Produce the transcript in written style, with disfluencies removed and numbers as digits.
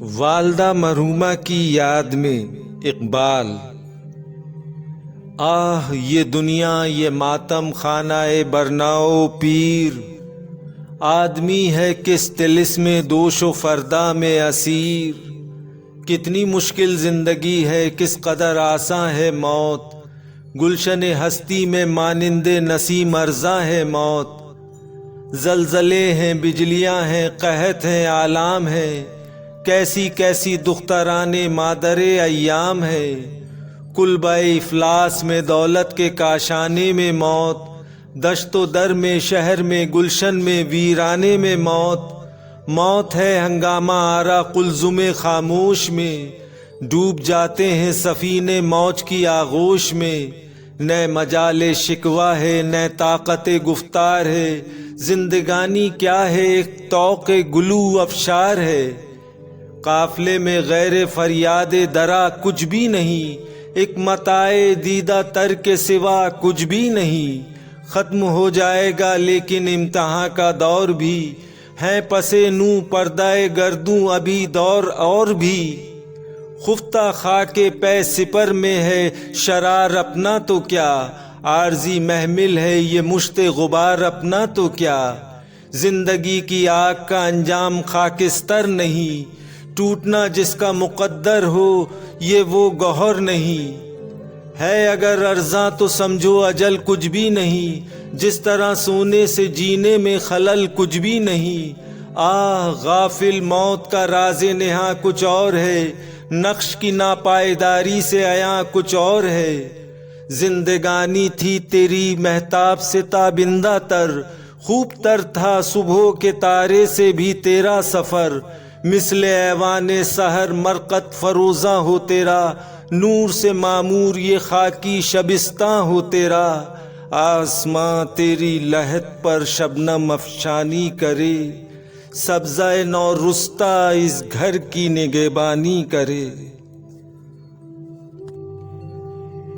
والدہ مرحومہ کی یاد میں اقبال۔ آہ یہ دنیا یہ ماتم خانہ برناؤ پیر، آدمی ہے کس طلسم دوش و فردا میں اسیر۔ کتنی مشکل زندگی ہے کس قدر آساں ہے موت، گلشن ہستی میں مانند نسیم ارزاں ہے موت۔ زلزلے ہیں بجلیاں ہیں قحط ہیں آلام ہے، کیسی کیسی دختران مادر ایام ہے۔ کلبہ افلاس میں دولت کے کاشانے میں موت، دشت و در میں شہر میں گلشن میں ویرانے میں موت۔ موت ہے ہنگامہ آرا قلزم خاموش میں، ڈوب جاتے ہیں سفینے موج کی آغوش میں۔ نہ مجال شکوہ ہے نہ طاقت گفتار ہے، زندگانی کیا ہے ایک طوق گلو افشار ہے۔ قافلے میں غیر فریاد درا کچھ بھی نہیں، ایک متاع دیدہ تر کے سوا کچھ بھی نہیں۔ ختم ہو جائے گا لیکن امتحان کا دور بھی، ہے پسے نو پردہ گردوں ابھی دور اور بھی۔ خفتہ خاک پے سپر میں ہے شرار اپنا تو کیا، عارضی محمل ہے یہ مشت غبار اپنا تو کیا۔ زندگی کی آگ کا انجام خاکستر نہیں، ٹوٹنا جس کا مقدر ہو یہ وہ گوہر نہیں۔ ہے اگر ارزاں تو سمجھو اجل کچھ بھی نہیں، جس طرح سونے سے جینے میں خلل کچھ بھی نہیں۔ آہ غافل موت کا راز نہاں کچھ اور ہے، نقش کی ناپائیداری سے عیاں کچھ اور ہے۔ زندگانی تھی تیری مہتاب سے تابندہ تر، خوب تر تھا صبح کے تارے سے بھی تیرا سفر۔ مثل ایوان سحر مرقد فروزاں ہو تیرا، نور سے معمور یہ خاکی شبستاں ہو تیرا۔ آسماں تیری لحد پر شبنم افشانی کرے، سبزہ نو رستہ اس گھر کی نگہبانی کرے۔